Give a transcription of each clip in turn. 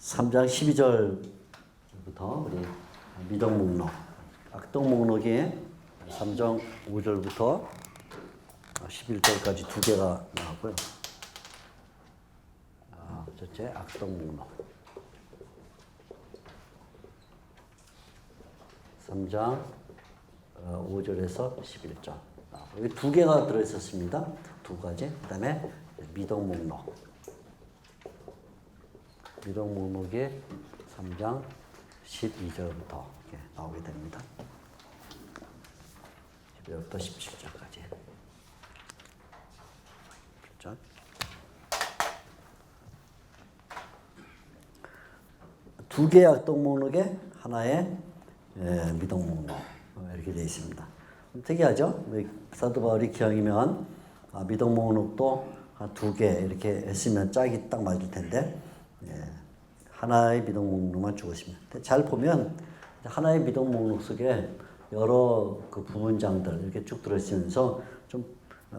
3장 12절부터 우리 미덕 목록, 악동 목록이 3장 5절부터 11절까지 두 개가 나왔고요. 첫째 악동 목록 3장 5절에서 11절 여기 두 개가 들어있었습니다. 두 가지. 그 다음에 미덕 목록 미덕 목록이 3장 12절부터 이렇게 나오게 됩니다. 12절부터 17절까지. 그렇죠? 두 개의 악동 목록에 하나의 미덕 목록 이렇게 되어 있습니다. 특이하죠? 사도 바울이 기왕이면 미덕 목록도 두 개 이렇게 했으면 짝이 딱 맞을 텐데 하나의 미덕 목록만 주었습니다. 잘 보면 하나의 미덕 목록 속에 여러 그 부문장들 이렇게 쭉 들어있으면서 좀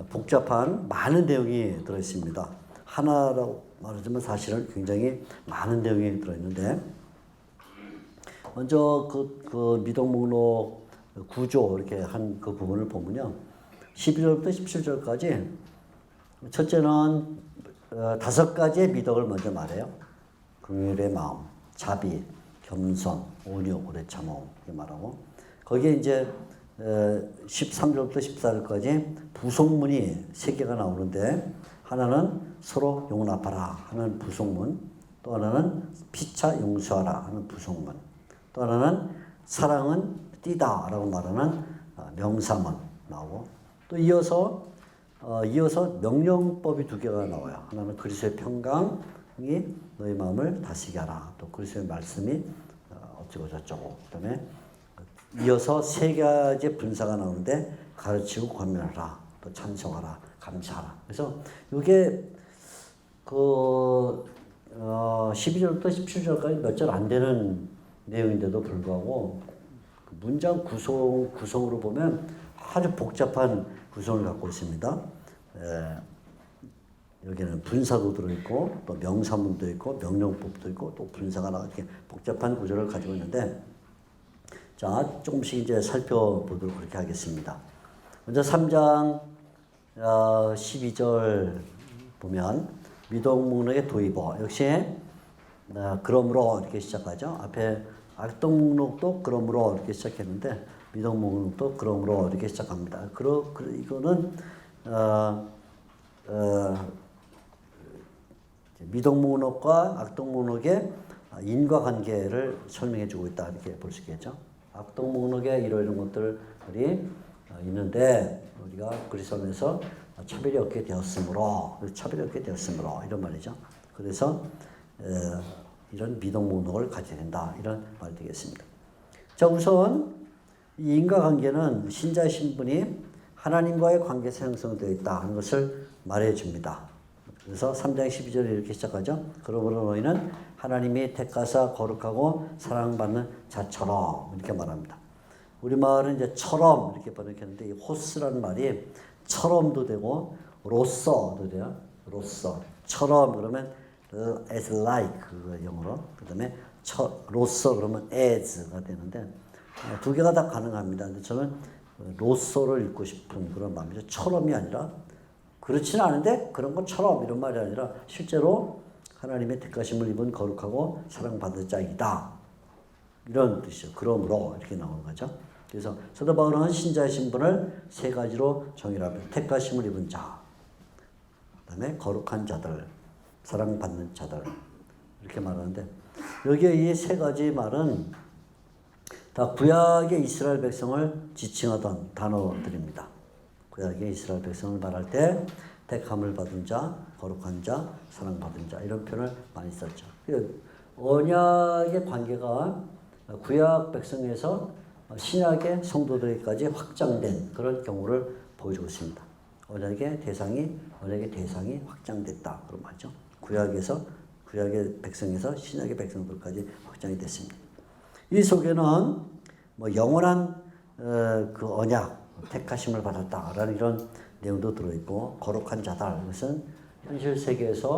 복잡한 많은 내용이 들어있습니다. 하나라고 말하자면 사실은 굉장히 많은 내용이 들어있는데 먼저 그 미덕 목록 구조 이렇게 한 그 부분을 보면요. 12절부터 17절까지 첫째는 5가지의 미덕을 먼저 말해요. 긍휼의 마음, 자비, 겸손, 온유, 오래 참음 이렇게 말하고 거기에 이제 13절부터 14절까지 부속문이 3개가 나오는데 하나는 서로 용납하라 하는 부속문, 또 하나는 피차 용서하라 하는 부속문, 또 하나는 사랑은 띠다 라고 말하는 명사문 나오고 또 이어서 명령법이 2개가 나와요. 하나는 그리스도의 평강이 너희 마음을 다스리게 하라. 또 그리스도의 말씀이 어쩌고 저쩌고. 그다음에 이어서 3가지 분사가 나오는데 가르치고 권면하라. 또 찬송하라. 감사하라. 그래서 이게 12절부터 17절까지 몇 절 안 되는 내용인데도 불구하고 문장 구성으로 보면 아주 복잡한 구성을 갖고 있습니다. 여기는 분사도 들어있고 또 명사문도 있고 명령법도 있고 또 분사가 나와 이렇게 복잡한 구조를 가지고 있는데 자 조금씩 이제 살펴보도록 그렇게 하겠습니다. 먼저 3장 12절 보면 미덕 목록의 도입어 역시 그러므로 이렇게 시작하죠. 앞에 악동 목록도 그러므로 이렇게 시작했는데 미덕 목록도 그러므로 이렇게 시작합니다. 이거는 미덕 목록과 악동 목록의 인과관계를 설명해 주고 있다 이렇게 볼 수 있겠죠. 악동 목록에 이런 것들이 있는데 우리가 그리스도 안에서 차별이 없게 되었으므로 이런 말이죠. 그래서 이런 미덕 목록을 가져야 된다 이런 말이 되겠습니다. 자 우선 이 인과관계는 신자의 신분이 하나님과의 관계에서 형성되어 있다 하는 것을 말해줍니다. 그래서 3장 12절에 이렇게 시작하죠. 그러므로 너희는 하나님이 택하사 거룩하고 사랑받는 자처럼 이렇게 말합니다. 우리말은 이제 처럼 이렇게 번역했는데 이 호스라는 말이 처럼도 되고 로서도 돼요. 로서 처럼 그러면 as like 그 영어로 그 다음에 로서 그러면 as가 되는데 2개가 다 가능합니다. 근데 저는 로서를 읽고 싶은 그런 마음이죠. 처럼이 아니라 그렇지는 않은데 그런 것처럼 이런 말이 아니라 실제로 하나님의 택하심을 입은 거룩하고 사랑받을 자이다. 이런 뜻이죠. 그러므로 이렇게 나오는 거죠. 그래서 사도 바울은 신자의 신분을 3가지로 정의합니다. 택하심을 입은 자, 그 다음에 거룩한 자들, 사랑받는 자들 이렇게 말하는데 여기에 이 3가지 말은 다 구약의 이스라엘 백성을 지칭하던 단어들입니다. 구약의 이스라엘 백성을 말할 때 택함을 받은 자, 거룩한 자, 사랑받은 자 이런 표현을 많이 썼죠. 언약의 관계가 구약 백성에서 신약의 성도들에게까지 확장된 그런 경우를 보여주고 있습니다. 언약의 대상이 확장됐다 그런 말이죠. 구약의 백성에서 신약의 백성들까지 확장이 됐습니다. 이 속에는 영원한 그 언약 택하심을 받았다라는 이런 내용도 들어있고 거룩한 자다. 이것은 현실 세계에서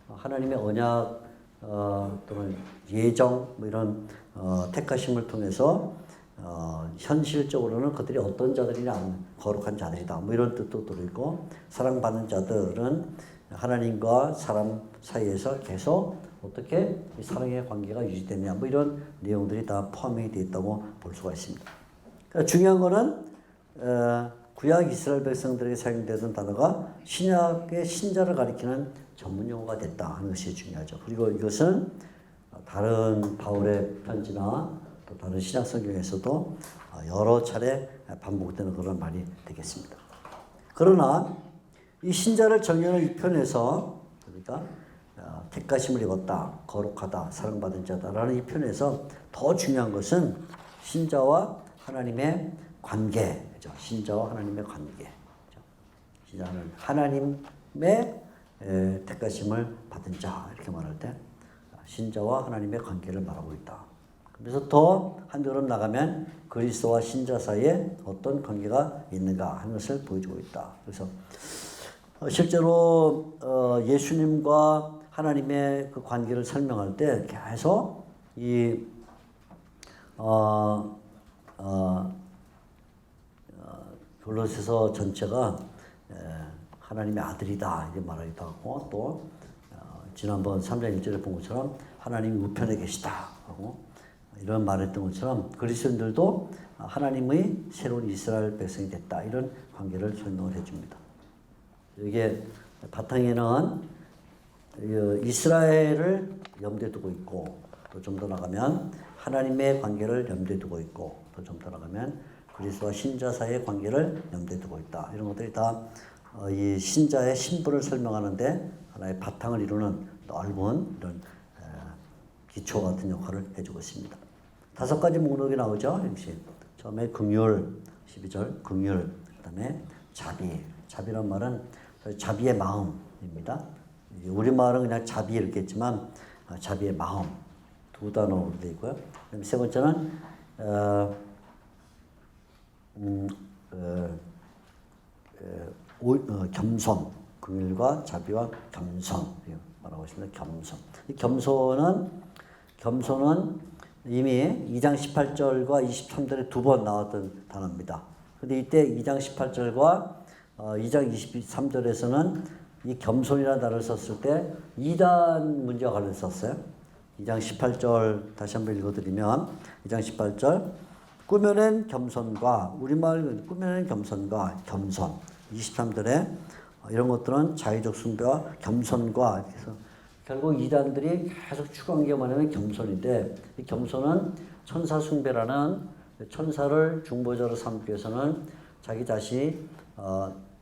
하나님의 언약 또는 예정 뭐 이런 택하심을 통해서 현실적으로는 그들이 어떤 자들이냐 거룩한 자들이다 뭐 이런 뜻도 들고 사랑받는 자들은 하나님과 사람 사이에서 계속 어떻게 이 사랑의 관계가 유지되냐 뭐 이런 내용들이 다 포함이 되어 있다고 볼 수가 있습니다. 그러니까 중요한 거는 구약 이스라엘 백성들에게 사용되던 단어가 신약의 신자를 가리키는 전문 용어가 됐다 하는 것이 중요하죠. 그리고 이것은 다른 바울의 편지나 또 다른 신약 성경에서도 여러 차례 반복되는 그런 말이 되겠습니다. 그러나 이 신자를 정의하는 이 편에서 그러니까 택하심을 입었다, 거룩하다, 사랑받은 자다라는 이 편에서 더 중요한 것은 신자와 하나님의 관계죠. 신자와 하나님의 관계. 신자는 하나님의 택하심을 받은 자 이렇게 말할 때 신자와 하나님의 관계를 말하고 있다. 그래서 더 한 걸음 나가면 그리스도와 신자 사이에 어떤 관계가 있는가 하는 것을 보여주고 있다. 그래서 실제로 예수님과 하나님의 그 관계를 설명할 때 계속 이 골로새서 전체가 하나님의 아들이다 이렇게 말하기도 하고 또 지난번 3장 1절에 본 것처럼 하나님이 우편에 계시다 하고 이런 말했던 것처럼 그리스도인들도 하나님의 새로운 이스라엘 백성이 됐다 이런 관계를 설명을 해줍니다. 이게 바탕에는 이스라엘을 염두에 두고 있고 또 좀 더 나가면 하나님의 관계를 염두에 두고 있고 또 좀 더 나가면 그리스도와 신자 사이의 관계를 염두에 두고 있다. 이런 것들이 다 이 신자의 신분을 설명하는데 하나의 바탕을 이루는 넓은 이런 기초 같은 역할을 해주고 있습니다. 5가지 목록이 나오죠. 역시 처음에 긍휼, 12절 긍휼, 그 다음에 자비. 자비란 말은 자비의 마음입니다. 우리말은 그냥 자비 이렇게 했지만 자비의 마음 두 단어로 되어 있고요. 그다음에 세 번째는 겸손, 긍휼과 자비와 겸손 말하고 있습니다. 겸손. 이 겸손은 이미 2장 18절과 23절에 2번 나왔던 단어입니다. 근데 이때 2장 18절과 2장 23절에서는 이 겸손이라는 단어를 썼을 때 2단 문제와 관련해서 썼어요. 2장 18절 다시 한번 읽어드리면 2장 18절 꾸며낸 겸손과 우리말 꾸며낸 겸손과 겸손 23절에 이런 것들은 자의적 숭배와 겸손과 그래서 결국 이단들이 계속 추구한 게 뭐냐면 겸손인데 이 겸손은 천사 숭배라는 천사를 중보자로 삼기 위해서는 자기 자신이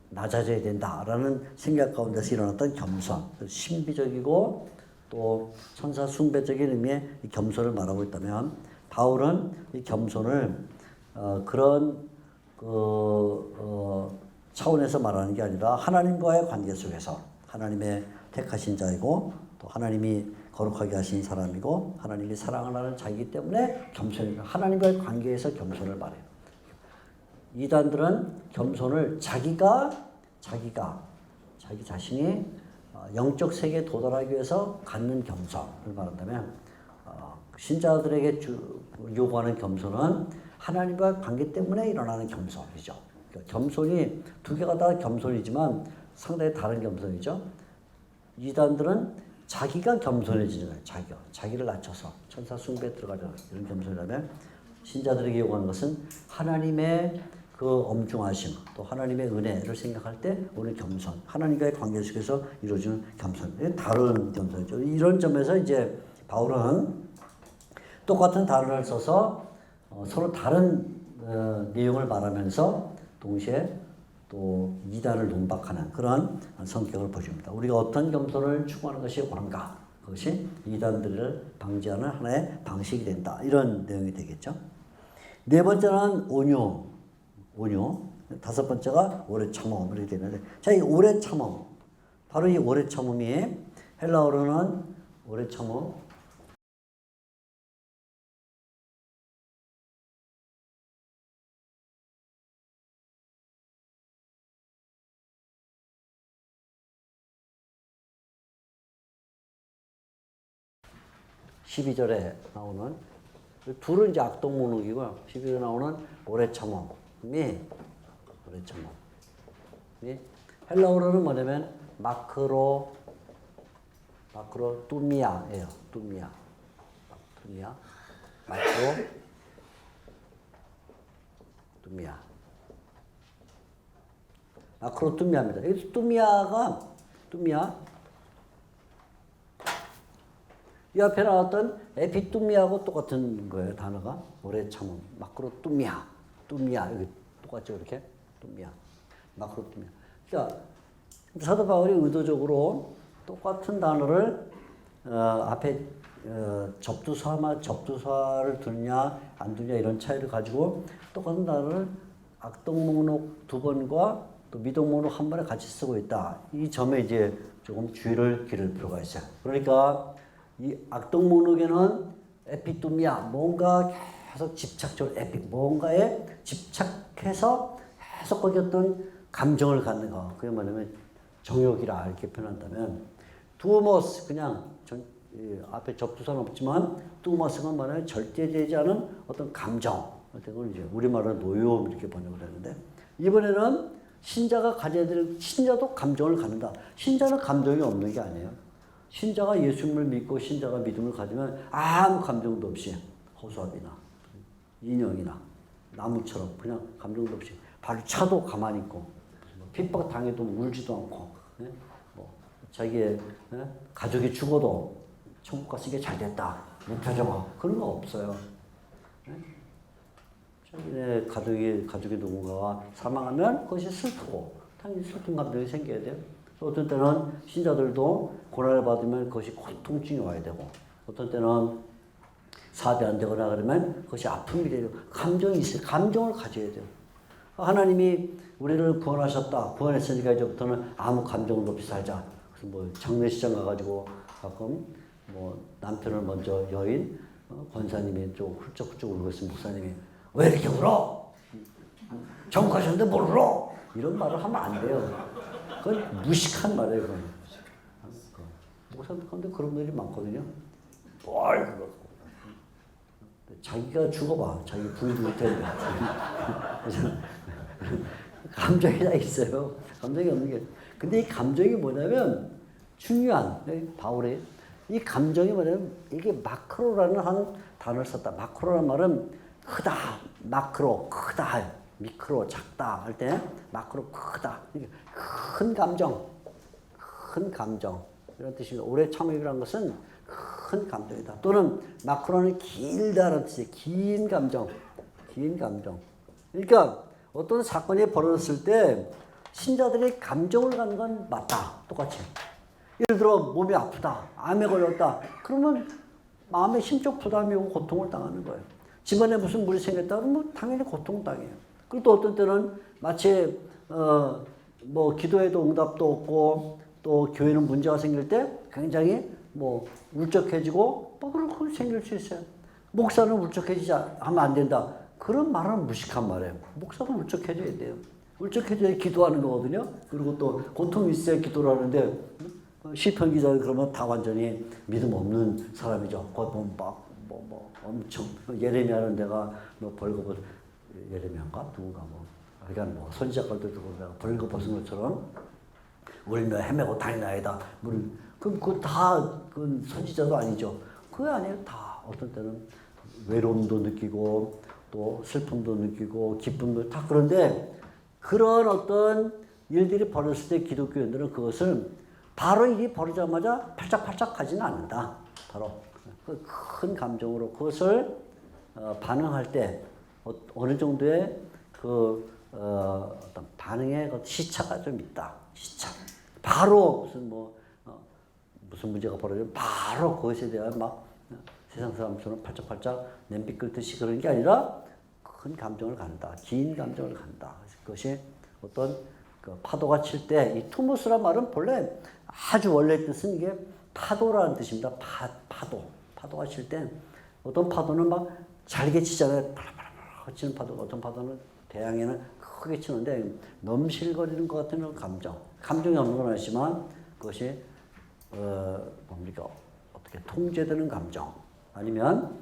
낮아져야 된다라는 생각 가운데서 일어났던 겸손 신비적이고 또 천사 숭배적인 의미의 이 겸손을 말하고 있다면 바울은 이 겸손을 그런 차원에서 말하는 게 아니라 하나님과의 관계 속에서 하나님의 택하신 자이고 또 하나님이 거룩하게 하신 사람이고 하나님이 사랑을 하는 자이기 때문에 겸손입니다. 하나님과의 관계에서 겸손을 말해요. 이단들은 겸손을 자기 자신이 영적 세계에 도달하기 위해서 갖는 겸손을 말한다면 신자들에게 요구하는 겸손은 하나님과 관계 때문에 일어나는 겸손이죠. 그러니까 겸손이 두 개가 다 겸손이지만 상당히 다른 겸손이죠. 이단들은 자기가 겸손해지는 거예요. 자기를 낮춰서 천사 숭배에 들어가죠. 이런 겸손이라면 신자들에게 요구하는 것은 하나님의 그 엄중하심 또 하나님의 은혜를 생각할 때 오늘 겸손 하나님과의 관계 속에서 이루어지는 겸손 다른 겸손이죠. 이런 점에서 이제 바울은 똑같은 단어를 써서 서로 다른 내용을 말하면서 동시에 또 이단을 논박하는 그런 성격을 보여줍니다. 우리가 어떤 겸손을 추구하는 것이 옳은가? 그것이 이단들을 방지하는 하나의 방식이 된다. 이런 내용이 되겠죠. 네 번째는 온유. 다섯 번째가 오래 참음. 이렇게 되는데, 자, 이 오래 참음. 바로 이 오래 참음이 헬라어로는 오래 참음. 12절에 나오는 둘은 이제 악동문옥이고요. 12절에 나오는 오래 참음이 오래 참음. 헬라어로는 뭐냐면 마크로 뚜미아예요. 뚜미아. 마크로 뚜미아. 마크로 뚜미아입니다. 여기 뚜미아. 이 앞에 나왔던 에피뚜미아하고 똑같은 거예요. 단어가 오래 참음. 마크로 뚜미아. 여기 똑같죠, 이렇게 뚜미아. 마크로 뚜미아. 그러니까 사도 바울이 의도적으로 똑같은 단어를 앞에 접두사를 두느냐 안 두느냐 이런 차이를 가지고 똑같은 단어를 악동목록 2번과 또 미동목록 1번에 같이 쓰고 있다. 이 점에 이제 조금 주의를 기를 필요가 있어요. 그러니까 이 악동목록에는 에피뚜미아 뭔가 계속 집착적으로 뭔가에 집착해서 계속 거기 어떤 감정을 갖는 거. 그게 뭐냐면 정욕이라 이렇게 표현한다면 두오머스 그냥 앞에 접두사는 없지만 두오머스가 뭐냐면 절대되지 않은 어떤 감정. 그걸 이제 우리말로 노여움 이렇게 번역을 했는데 이번에는 신자가 가져야 될 신자도 감정을 갖는다. 신자는 감정이 없는 게 아니에요. 신자가 예수님을 믿고 신자가 믿음을 가지면 아무 감정도 없이 호수아비나 인형이나 나무처럼 그냥 감정도 없이 바로 차도 가만히 있고 핍박 당해도 울지도 않고 뭐 자기의 가족이 죽어도 천국 갔으니까 잘 됐다 무표정하고 그런 거 없어요. 자기네 가족이 누군가가 사망하면 그것이 슬프고 당연히 슬픈 감정이 생겨야 돼요. 어떤 때는 신자들도 고난을 받으면 그것이 고통증이 와야 되고 어떤 때는 사업이 안 되거나 그러면 그것이 아픔이 되고 감정이 있어요. 감정을 가져야 돼요. 하나님이 우리를 구원하셨다. 구원했으니까 이제부터는 아무 감정도 없이 살자. 그래서 뭐 장례식장 가가지고 가끔 뭐 남편을 먼저 여인 권사님이 좀 훌쩍훌쩍 울고 있으면 목사님이 왜 이렇게 울어? 천국 가셨는데 뭘 울어? 이런 말을 하면 안 돼요. 그건 무식한 말이에요. 그건. 목사님 가운데 그런 분들이 많거든요. 뭘 그러고. 자기가 죽어봐. 자기 부인도 못했는데. 감정이 다 있어요. 감정이 없는 게. 근데 이 감정이 뭐냐면 중요한 바울의 이 감정이 뭐냐면 이게 마크로라는 한 단어를 썼다. 마크로라는 말은 크다, 마크로 크다, 미크로 작다 할 때 마크로 크다. 큰 감정 이런 뜻입니다. 오래 참음이라는 것은 큰 감정이다. 또는 마크로는 길다라는 뜻이에요. 긴 감정. 그러니까 어떤 사건이 벌어졌을 때 신자들이 감정을 갖는 건 맞다. 똑같이. 예를 들어 몸이 아프다. 암에 걸렸다. 그러면 마음에 심적 부담이 오고 고통을 당하는 거예요. 집안에 무슨 물이 생겼다 그러면 당연히 고통당해요. 그리고 또 어떤 때는 마치 뭐 기도에도 응답도 없고 또 교회는 문제가 생길 때 굉장히 뭐 울적해지고 뭐 그런 거 생길 수 있어요. 목사는 울적해지지 하면 안 된다. 그런 말은 무식한 말이에요. 목사는 울적해져야 돼요. 울적해져야 기도하는 거거든요. 그리고 또 고통이 있어야 기도를 하는데 시편 기자 그러면 다 완전히 믿음 없는 사람이죠. 거기 보면 뭐 엄청 예레미야는 내가 뭐 벌거벗 예레미야인가 누군가 뭐 그러니까 뭐 선지자들도 내가 벌거벗은 것처럼 울며 헤매고 다니나이다. 그럼 그거 다 그 선지자도 아니죠. 그게 아니에요. 다 어떤 때는 외로움도 느끼고 또 슬픔도 느끼고 기쁨도 다 그런데 그런 어떤 일들이 벌어졌을 때 기독교인들은 그것을 바로 일이 벌어지자마자 팔짝팔짝 가지는 않는다. 바로 그 큰 감정으로 그것을 반응할 때 어느 정도의 그 어떤 반응의 그 시차가 좀 있다. 시차. 바로 무슨 문제가 벌어지면 바로 그것에 대한 막 세상 사람처럼 팔짝팔짝 냄비 끓듯이 그런 게 아니라 큰 감정을 갖는다. 긴 감정을 갖는다. 그것이 어떤 그 파도가 칠 때 이 투모스란 말은 본래 아주 원래 뜻은 이게 파도라는 뜻입니다. 파도가 칠 때 어떤 파도는 막 잘게 치잖아요. 팔팔팔 치는 파도. 어떤 파도는 대양에는 크게 치는데 넘실거리는 것 같은 감정. 감정이 없는 건 아니지만 그것이 뭡니까 어떻게 통제되는 감정. 아니면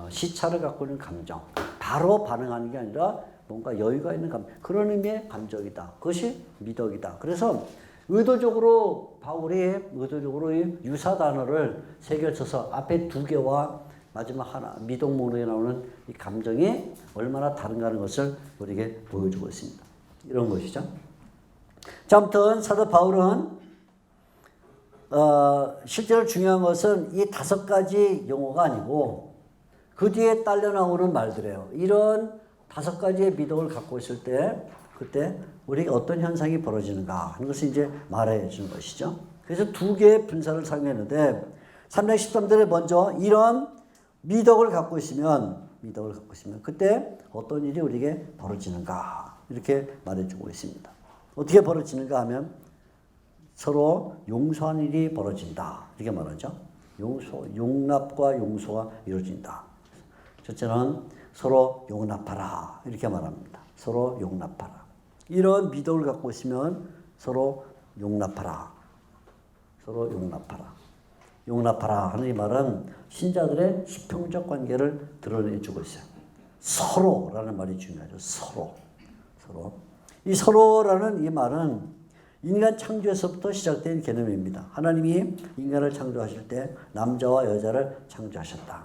시차를 갖고 있는 감정. 바로 반응하는 게 아니라 뭔가 여유가 있는 감정. 그런 의미의 감정이다. 그것이 미덕이다. 그래서 의도적으로 바울이 의도적으로 이 유사 단어를 세 개를 써서 앞에 두 개와 마지막 하나 미덕 목록에 나오는 이 감정이 얼마나 다른가 하는 것을 우리에게 보여주고 있습니다. 이런 것이죠. 자, 아무튼 사도 바울은 실제로 중요한 것은 이 5가지 용어가 아니고 그 뒤에 딸려 나오는 말들이에요. 이런 5가지의 미덕을 갖고 있을 때 그때 우리가 어떤 현상이 벌어지는가 하는 것을 이제 말해 주는 것이죠. 그래서 2개의 분사를 사용했는데 3장 13절에 먼저 이런 미덕을 갖고 있으면 그때 어떤 일이 우리에게 벌어지는가 이렇게 말해주고 있습니다. 어떻게 벌어지는가 하면 서로 용서하는 일이 벌어진다 이렇게 말하죠. 용납과 용서가 이루어진다. 첫째는 서로 용납하라 이렇게 말합니다. 서로 용납하라. 이런 미덕을 갖고 있으면 서로 용납하라. 서로 용납하라. 용납하라 하는 이 말은 신자들의 수평적 관계를 드러내주고 있어요. 서로라는 말이 중요하죠. 서로. 이 서로라는 이 말은 인간 창조에서부터 시작된 개념입니다. 하나님이 인간을 창조하실 때 남자와 여자를 창조하셨다.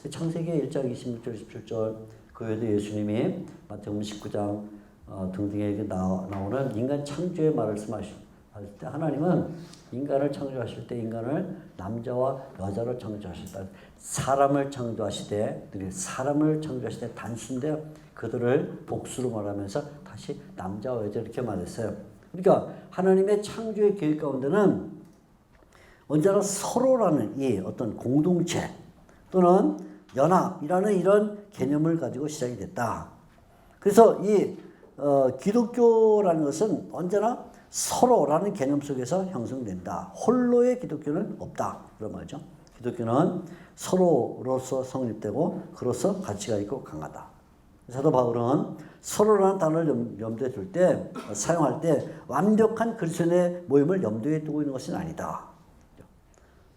창세기 1장 26절 27절 그 외에도 예수님이 마태복음 19장 등등에 나오는 인간 창조의 말씀하실 때 하나님은 인간을 창조하실 때 인간을 남자와 여자로 창조하셨다. 사람을 창조하실 때 단수인데 그들을 복수로 말하면서 다시 남자와 여자 이렇게 말했어요. 그러니까 하나님의 창조의 계획 가운데는 언제나 서로라는 이 어떤 공동체 또는 연합이라는 이런 개념을 가지고 시작이 됐다. 그래서 이 기독교라는 것은 언제나 서로라는 개념 속에서 형성된다. 홀로의 기독교는 없다. 그런 말이죠. 기독교는 서로로서 성립되고 그로서 가치가 있고 강하다. 사도 바울은 서로라는 단어를 염두에 둘 때, 사용할 때 완벽한 그리스도인의 모임을 염두에 두고 있는 것은 아니다.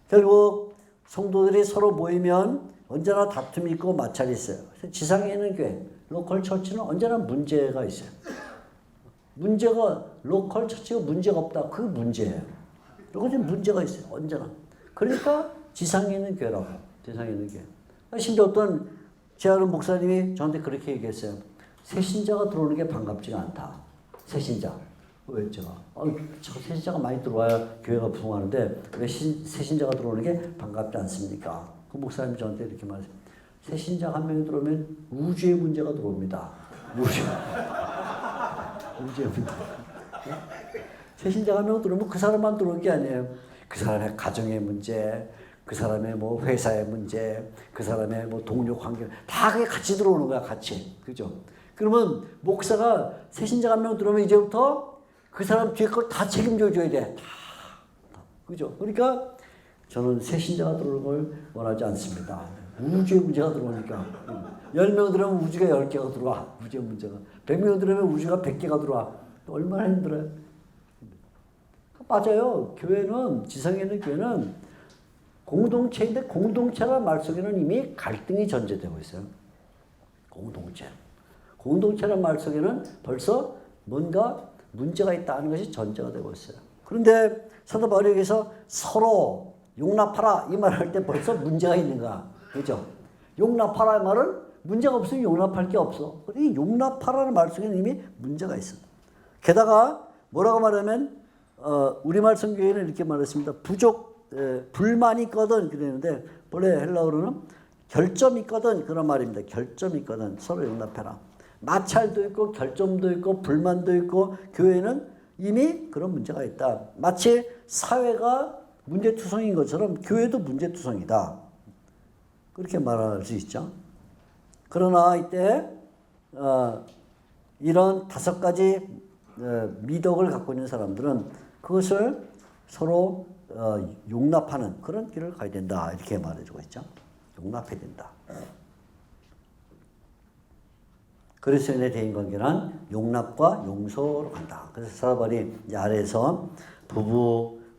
결국 성도들이 서로 모이면 언제나 다툼이 있고 마찰이 있어요. 지상에 있는 교회, 로컬 처치는 언제나 문제가 있어요. 문제가 로컬 처치가 문제가 없다. 그 문제예요. 그것이 문제가 있어요. 언제나. 그러니까 지상에 있는 교회라고. 지상에 있는 교회. 심지어 어떤 제 아는 목사님이 저한테 그렇게 얘기했어요. 새신자가 들어오는 게 반갑지가 않다. 새신자. 왜 제가? 새신자가 많이 들어와야 교회가 부흥하는데 왜 새신자가 들어오는 게 반갑지 않습니까? 그 목사님이 저한테 이렇게 말했어요. 새신자 한 명이 들어오면 우주의 문제가 들어옵니다. 우주의 문제. 새신자가 한 명 들어오면 그 사람만 들어온 게 아니에요. 그 사람의 가정의 문제, 그 사람의 뭐 회사의 문제, 그 사람의 뭐 동료 관계 다 그게 같이 들어오는 거야, 같이. 그죠? 그러면 목사가 새신자 한 명 들어오면 이제부터 그 사람 뒤에 걸 다 책임져 줘야 돼. 다. 그죠? 그러니까 저는 새신자가 들어오는 걸 원하지 않습니다. 우주의 문제가 들어오니까. 10명 들어오면 우주가 10개가 들어와. 우주의 문제가. 100명 들어오면 우주가 100개가 들어와. 얼마나 힘들어요? 맞아요. 교회는, 지상에 있는 교회는 공동체인데 공동체라는 말 속에는 이미 갈등이 전제되고 있어요. 공동체. 공동체라는 말 속에는 벌써 뭔가 문제가 있다는 것이 전제가 되고 있어요. 그런데 사도 바울이 여기서 서로 용납하라 이 말을 할 때 벌써 문제가 있는 거야. 그죠? 용납하라 이 말은 문제가 없으면 용납할 게 없어. 이 용납하라는 말 속에는 이미 문제가 있어. 게다가 뭐라고 말하면 우리말 성경에는 이렇게 말했습니다. 불만이 있거든 그랬는데 본래 헬라어로는 결점이 있거든 그런 말입니다. 결점이 있거든 서로 용납해라. 마찰도 있고 결점도 있고 불만도 있고 교회는 이미 그런 문제가 있다. 마치 사회가 문제투성인 것처럼 교회도 문제투성이다. 그렇게 말할 수 있죠. 그러나 이때 이런 5가지 미덕을 갖고 있는 사람들은 그것을 서로 용납하는 그런 길을 가야 된다. 이렇게 말해주고 있죠. 용납해야 된다. 그리스도인의 대인관계는 용납과 용서로 간다. 그래서 사도 바울이 아래에서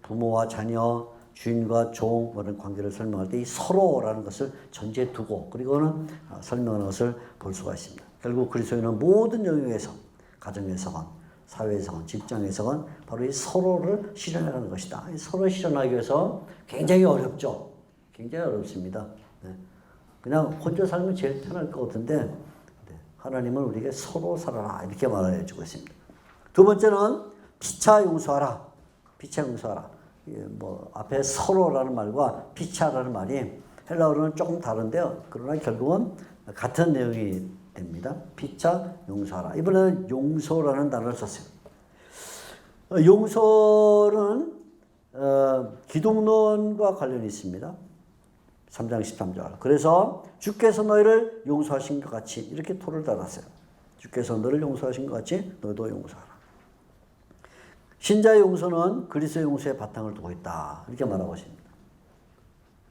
부모와 자녀, 주인과 종 그런 관계를 설명할 때 이 서로라는 것을 전제에 두고 그리고는 설명하는 것을 볼 수가 있습니다. 결국 그리스도인은 모든 영역에서 가정에서건 사회에서건 직장에서건 바로 이 서로를 실현하는 것이다. 이 서로 실현하기 위해서 굉장히 어렵죠. 굉장히 어렵습니다. 네. 그냥 혼자 살면 제일 편할 것 같은데 네. 하나님은 우리에게 서로 살아라 이렇게 말해 주고 있습니다. 두 번째는 피차 용서하라. 피차 용서하라. 뭐 앞에 서로라는 말과 피차라는 말이 헬라어로는 조금 다른데요. 그러나 결국은 같은 내용이 됩니다. 피차 용서하라. 이번에는 용서라는 단어를 썼어요. 용서는 기독론과 관련이 있습니다. 3장 13절. 그래서 주께서 너희를 용서하신 것 같이 이렇게 토를 달았어요. 주께서 너를 용서하신 것 같이 너희도 용서하라. 신자의 용서는 그리스도의 용서에 바탕을 두고 있다. 이렇게 말하고 있습니다.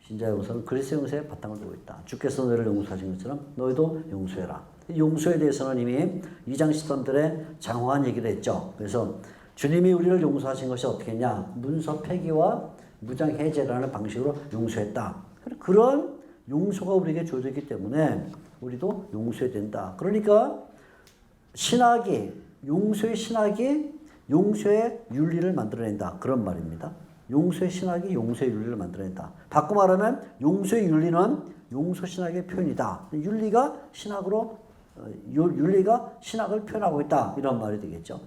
신자의 용서는 그리스도의 용서에 바탕을 두고 있다. 주께서 너희를 용서하신 것처럼 너희도 용서해라. 용서에 대해서는 이미 2장 13절에 장황한 얘기를 했죠. 그래서 주님이 우리를 용서하신 것이 어떻게 했냐? 문서 폐기와 무장 해제라는 방식으로 용서했다. 그런 용서가 우리에게 주어졌기 때문에 우리도 용서해야 된다. 그러니까 신학이 용서의 신학이 용서의 윤리를 만들어낸다. 그런 말입니다. 용서의 신학이 용서의 윤리를 만들어낸다. 바꿔 말하면 용서의 윤리는 용서 신학의 표현이다. 윤리가 신학을 표현하고 있다. 이런 말이 되겠죠.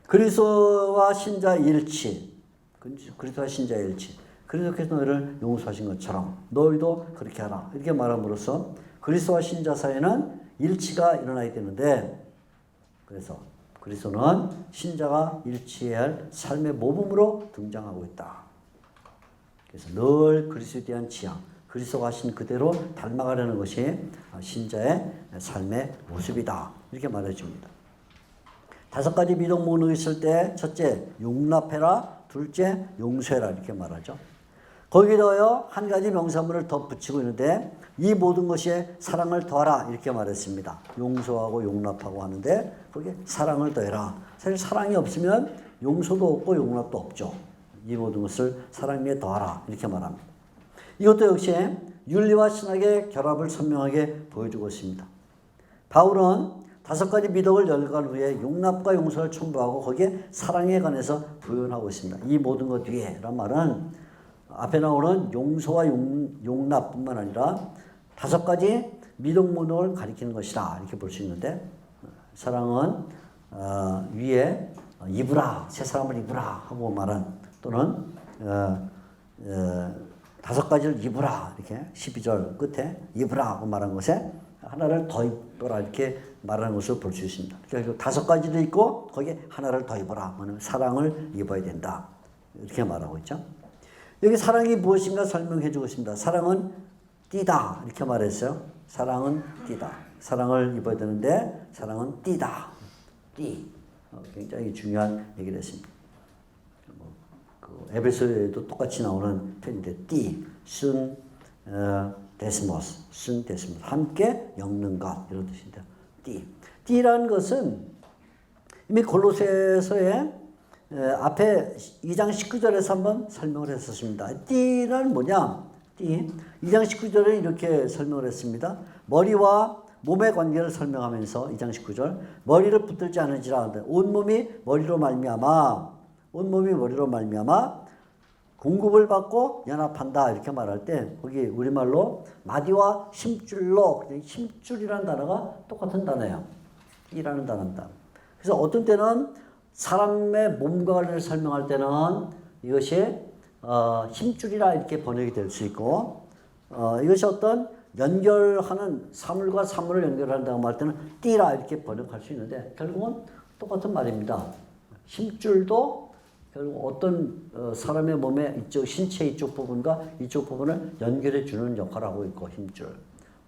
그리스도와 신자의 일치. 그리스도와 신자의 일치. 그리스도께서 너희를 용서하신 것처럼 너희도 그렇게 하라. 이렇게 말함으로써 그리스도와 신자 사이에는 일치가 일어나야 되는데 그래서 그리스도는 신자가 일치해야 할 삶의 모범으로 등장하고 있다. 그래서 늘 그리스도에 대한 지향, 그리스도가 하신 그대로 닮아가려는 것이 신자의 삶의 모습이다. 이렇게 말해줍니다. 5가지 미덕 목록이 있을 때 첫째, 용납해라. 둘째, 용서해라. 이렇게 말하죠. 거기다가 한 가지 명사문을 더 붙이고 있는데 이 모든 것에 사랑을 더하라 이렇게 말했습니다. 용서하고 용납하고 하는데 거기에 사랑을 더해라. 사실 사랑이 없으면 용서도 없고 용납도 없죠. 이 모든 것을 사랑 위에 더하라 이렇게 말합니다. 이것도 역시 윤리와 신학의 결합을 선명하게 보여주고 있습니다. 바울은 5가지 미덕을 열간 후에 용납과 용서를 첨부하고 거기에 사랑에 관해서 부연하고 있습니다. 이 모든 것 위에 라는 말은 앞에 나오는 용서와 용납뿐만 아니라 5가지 미덕문을 가리키는 것이다. 이렇게 볼 수 있는데 사랑은 위에 입으라. 새 사람을 입으라 하고 말한 또는 5가지를 입으라. 이렇게 12절 끝에 입으라 하고 말한 것에 하나를 더 입어라. 이렇게 말하는 것을 볼 수 있습니다. 그러니까 5가지도 있고 거기에 하나를 더 입어라. 사랑을 입어야 된다. 이렇게 말하고 있죠. 여기 사랑이 무엇인가 설명해 주고 있습니다. 사랑은 띠다. 이렇게 말했어요. 사랑은 띠다. 사랑을 입어야 되는데 사랑은 띠다. 띠. 굉장히 중요한 얘기를 했습니다. 에베소에도 똑같이 나오는 표현인데 띠, 순, 데스모스, 순, 데스모스. 함께 엮는 것. 이런 뜻인데요. 띠. 띠라는 것은 이미 골로새서에 앞에 2장 19절에서 한번 설명을 했었습니다. 띠는 뭐냐? 띠. 2장 19절에 이렇게 설명을 했습니다. 머리와 몸의 관계를 설명하면서 2장 19절 머리를 붙들지 않으시라. 온몸이 머리로 말미암아 공급을 받고 연합한다. 이렇게 말할 때 거기 우리말로 마디와 힘줄로 힘줄이라는 단어가 똑같은 단어예요. 띠라는 단어입니다. 그래서 어떤 때는 사람의 몸과 관련을 설명할 때는 이것이 힘줄이라 이렇게 번역이 될 수 있고 이것이 어떤 연결하는 사물과 사물을 연결한다고 할 때는 띠라 이렇게 번역할 수 있는데 결국은 똑같은 말입니다. 힘줄도 결국 어떤 사람의 몸의 이쪽 신체 이쪽 부분과 이쪽 부분을 연결해 주는 역할을 하고 있고 힘줄.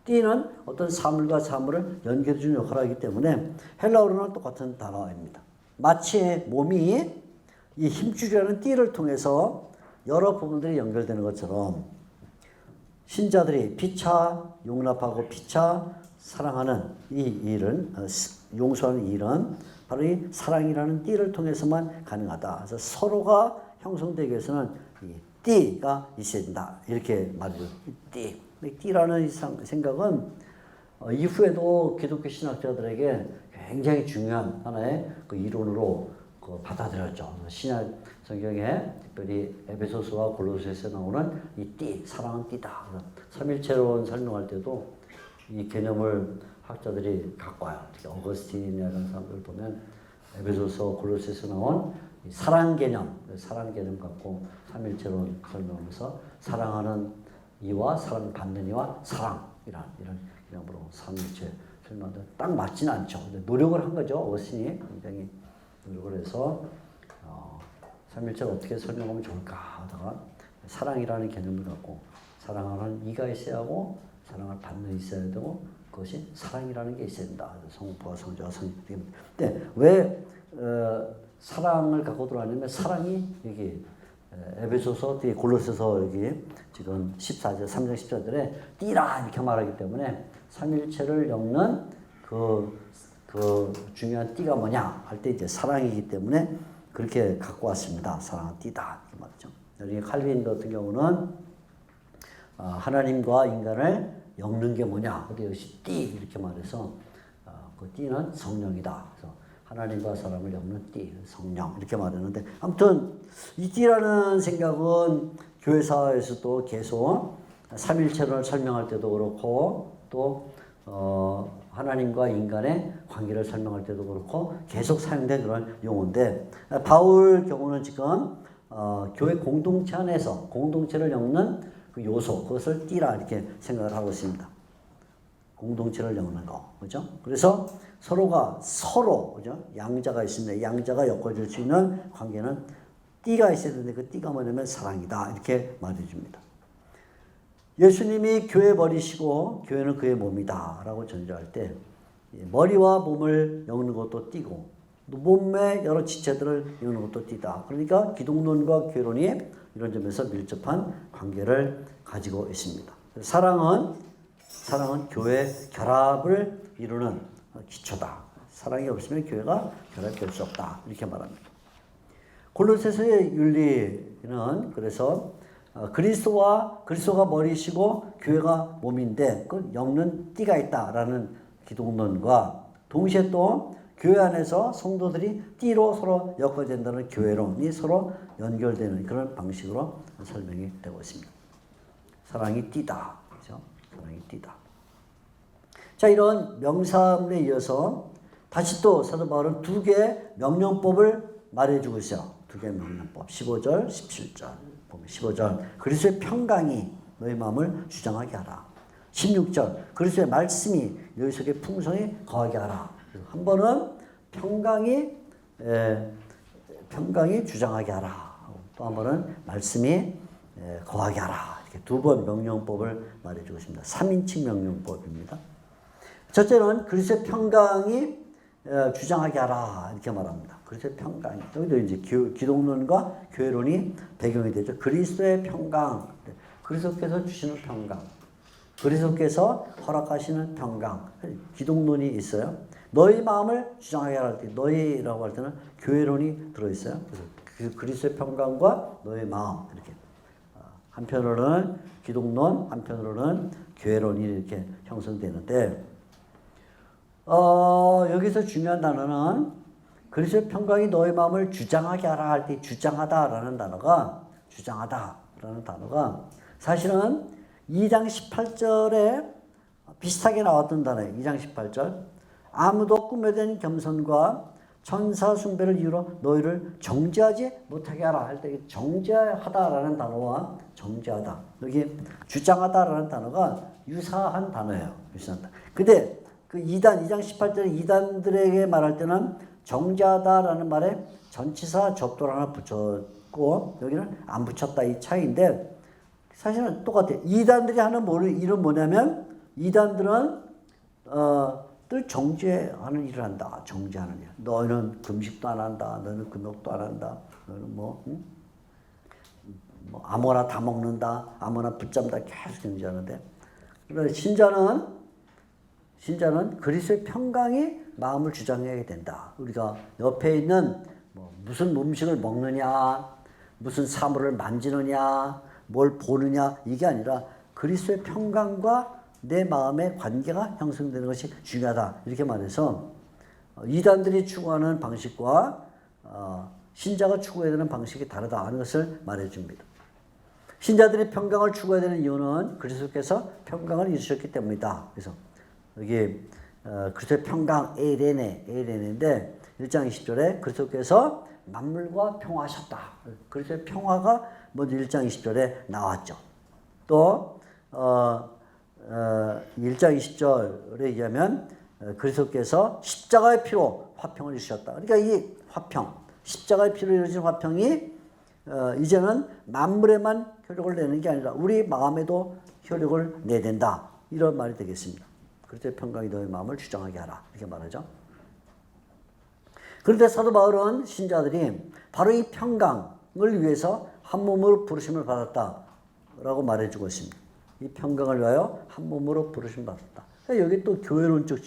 띠는 어떤 사물과 사물을 연결해 주는 역할을 하기 때문에 헬라어로는 똑같은 단어입니다. 마치 몸이 이 힘줄이라는 띠를 통해서 여러 부분들이 연결되는 것처럼 신자들이 피차 용납하고 피차 사랑하는 이 일은 용서하는 일은 바로 이 사랑이라는 띠를 통해서만 가능하다. 그래서 서로가 형성되기 위해서는 이 띠가 있어야 된다. 이렇게 말해요. 띠. 띠라는 생각은 이후에도 기독교 신학자들에게 굉장히 중요한 하나의 그 이론으로 받아들였죠. 신약 성경에 특별히 에베소서와 골로새서에 나오는 이 띠, 사랑은 띠다. 삼일체론 설명할 때도 이 개념을 학자들이 갖고 와요. 특히 어거스틴이나 이런 사람들 보면 에베소서, 골로새서 나온 사랑 개념 갖고 삼일체론 설명하면서 사랑하는 이와 사랑받는 이와 사랑이란 이런 개념으로 삼일체 설명하는데 딱 맞지는 않죠. 근데 노력을 한 거죠. 어거스틴이 굉장히 노력을 해서 삼일체를 어떻게 설명하면 좋을까 하다가 사랑이라는 개념을 갖고 사랑하는 이가 있어야 하고 사랑을 받는 있어야 되고 그것이 사랑이라는 게 있어야 된다. 성부와 성자와 성령. 근데 왜 사랑을 갖고 들어왔냐면 사랑이 여기 에베소서, 골로새서 여기 지금 14절, 3장 14절에 띠라 이렇게 말하기 때문에 삼일체를 엮는 그 중요한 띠가 뭐냐 할 때 이제 사랑이기 때문에 그렇게 갖고 왔습니다. 사랑은 띠다 이렇게 말이죠. 여기 칼빈 같은 경우는 하나님과 인간을 엮는 게 뭐냐? 근데 역시 띠 이렇게 말해서 그 띠는 성령이다. 그래서 하나님과 사람을 엮는 띠, 성령 이렇게 말했는데 아무튼 이 띠라는 생각은 교회사에서도 계속 삼일체를 설명할 때도 그렇고 또 하나님과 인간의 관계를 설명할 때도 그렇고 계속 사용된 그런 용어인데 바울 경우는 지금 교회 공동체 안에서 공동체를 엮는 그 요소 그것을 띠라 이렇게 생각을 하고 있습니다. 공동체를 엮는 거 그죠? 그래서 서로가 서로 그죠? 양자가 있습니다. 양자가 엮어줄 수 있는 관계는 띠가 있어야 되는데 그 띠가 뭐냐면 사랑이다 이렇게 말해줍니다. 예수님이 교회 머리시고 교회는 그의 몸이다 라고 전제할 때 머리와 몸을 엮는 것도 띠고 몸의 여러 지체들을 엮는 것도 띠다. 그러니까 기독론과 교회론이 이런 점에서 밀접한 관계를 가지고 있습니다. 사랑은 교회 결합을 이루는 기초다. 사랑이 없으면 교회가 결합될 수 없다. 이렇게 말합니다. 골로새서의 윤리는 그래서 그리스도가 머리시고 교회가 몸인데 그 엮는 띠가 있다라는 기독론과 동시에 또 교회 안에서 성도들이 띠로 서로 엮어진다는 교회론이 서로 연결되는 그런 방식으로 설명이 되고 있습니다. 사랑이 띠다. 그렇죠? 사랑이 띠다. 자, 이런 명사문에 이어서 다시 또 사도 바울은 두 개의 명령법을 말해주고 있어요. 두 개의 명령법. 15절, 17절. 보면 15절. 그리스도의 평강이 너희 마음을 주장하게 하라. 16절. 그리스도의 말씀이 너희 속에 풍성히 거하게 하라. 한 번은 평강이 주장하게 하라. 또 한 번은 말씀이 거하게 하라. 이렇게 두 번 명령법을 말해주고 있습니다. 3인칭 명령법입니다. 첫째는 그리스도의 평강이 주장하게 하라. 이렇게 말합니다. 그리스도의 평강이. 여기도 이제 기독론과 교회론이 배경이 되죠. 그리스도의 평강. 그리스도께서 주시는 평강. 그리스도께서 허락하시는 평강. 기독론이 있어요. 너희 마음을 주장하게 할 때, 너희라고 할 때는 교회론이 들어있어요. 그래서 그 그리스도의 평강과 너희 마음 이렇게 한편으로는 기독론, 한편으로는 교회론이 이렇게 형성되는데 여기서 중요한 단어는 그리스도의 평강이 너희 마음을 주장하게 하라 할 때 주장하다라는 단어가 사실은 2장 18절에 비슷하게 나왔던 단어예요. 2장 18절. 아무도 꿈에 된 겸손과 천사 숭배를 이유로 너희를 정죄하지 못하게 하라 할 때 정죄하다라는 단어와 정죄하다. 여기 주장하다라는 단어가 유사한 단어예요. 유사한 단어. 근데 그 2장 18절에 이단들에게 말할 때는 정죄하다라는 말에 전치사 접두를 하나 붙였고 여기는 안 붙였다 이 차이인데 사실은 똑같아요. 이단들이 하는 일은 뭐냐면 이단들은 늘 정죄하는 일을 한다. 정죄하는 일. 너희는 금식도 안 한다. 너희는 금욕도 안 한다. 너희는 뭐 아무나 다 먹는다. 아무나 붙잡는다. 계속 정죄하는데 그런데 신자는 그리스도의 평강이 마음을 주장해야 된다. 우리가 옆에 있는 무슨 음식을 먹느냐, 무슨 사물을 만지느냐, 뭘 보느냐 이게 아니라 그리스도의 평강과 내 마음의 관계가 형성되는 것이 중요하다. 이렇게 말해서 이단들이 추구하는 방식과 신자가 추구해야 되는 방식이 다르다 하는 것을 말해줍니다. 신자들이 평강을 추구해야 되는 이유는 그리스도께서 평강을 이루셨기 때문이다. 그래서 여기 그리스도의 평강 에이레네인데 1장 20절에 그리스도께서 만물과 평화하셨다. 그리스도의 평화가 먼저 1장 20절에 나왔죠. 또 1장 20절에 얘기하면 그리스도께서 십자가의 피로 화평을 이루셨다. 그러니까 이 화평, 십자가의 피로 이루어진 화평이 이제는 만물에만 효력을 내는 게 아니라 우리 마음에도 효력을 내야 된다. 이런 말이 되겠습니다. 그리스도의 평강이 너의 마음을 주장하게 하라. 이렇게 말하죠. 그런데 사도 바울은 신자들이 바로 이 평강을 위해서 한 몸으로 부르심을 받았다라고 말해주고 있습니다. 이 평강을 위하여 한 몸으로 부르심을 받았다. 여기 또 교회론적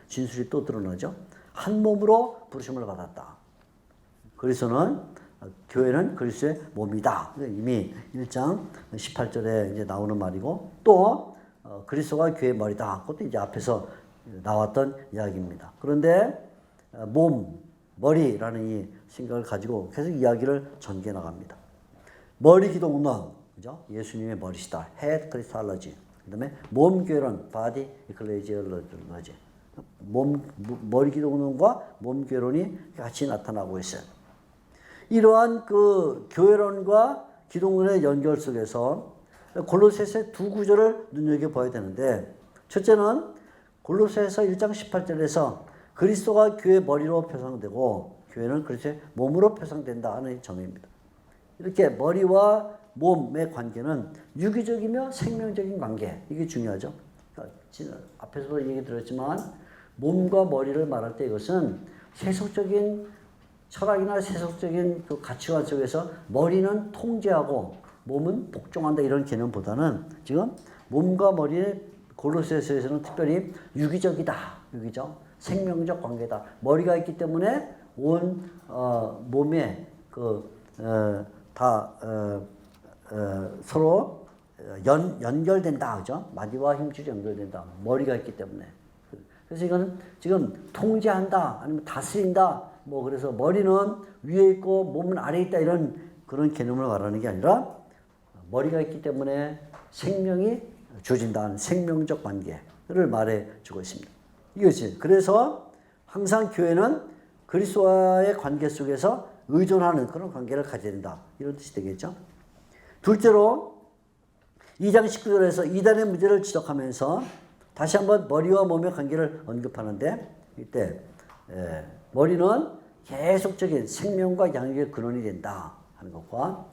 진술이 또 드러나죠. 한 몸으로 부르심을 받았다. 그리스도는 교회는 그리스도의 몸이다. 이미 1장 18절에 이제 나오는 말이고 또 그리스도가 교회의 머리다. 그것도 이제 앞에서 나왔던 이야기입니다. 그런데 몸, 머리라는 이 생각을 가지고 계속 이야기를 전개 나갑니다. 머리 기독론, 그죠? 예수님의 머리시다. 헤드 크리스탈러지. 그다음에 몸 교회론, 바디 이클레지얼러지. 머리 기독론과 몸 교회론이 같이 나타나고 있어요. 이러한 그 교회론과 기독론의 연결 속에서 골로새서의 두 구절을 눈여겨봐야 되는데 첫째는 골로새서 1장 18절에서 그리스도가 교회의 머리로 표상되고 교회는 그리스도의 몸으로 표상된다 하는 점입니다. 이렇게 머리와 몸의 관계는 유기적이며 생명적인 관계. 이게 중요하죠. 앞에서도 얘기 드렸지만 몸과 머리를 말할 때 이것은 세속적인 철학이나 세속적인 그 가치관 속에서 머리는 통제하고 몸은 복종한다 이런 개념보다는 지금 몸과 머리의 골로새서에서는 특별히 유기적이다. 유기적. 생명적 관계다. 머리가 있기 때문에 온 몸에 서로 연결된다. 그죠? 마디와 힘줄이 연결된다. 머리가 있기 때문에. 그래서 이거는 지금 통제한다. 아니면 다스린다. 뭐 그래서 머리는 위에 있고 몸은 아래에 있다. 이런 그런 개념을 말하는 게 아니라 머리가 있기 때문에 생명이 주어진다는 생명적 관계를 말해주고 있습니다. 이것이 그래서 항상 교회는 그리스도와의 관계 속에서 의존하는 그런 관계를 가져야 된다. 이런 뜻이 되겠죠. 둘째로 2장 19절에서 이단의 문제를 지적하면서 다시 한번 머리와 몸의 관계를 언급하는데 이때 머리는 계속적인 생명과 양육의 근원이 된다 하는 것과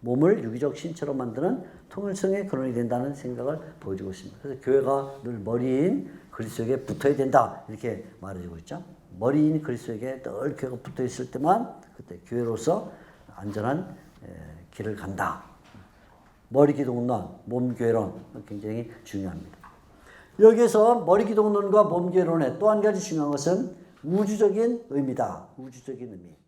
몸을 유기적 신체로 만드는 통일성의 근원이 된다는 생각을 보여주고 있습니다. 그래서 교회가 늘 머리인 그리스도에게 붙어야 된다 이렇게 말해주고 있죠. 머리인 그리스도에게 늘 교회가 붙어 있을 때만 그때 교회로서 안전한 길을 간다. 머리 기독론, 몸 교회론 굉장히 중요합니다. 여기에서 머리 기독론과 몸 교회론의 또 한 가지 중요한 것은 우주적인 의미다. 우주적인 의미.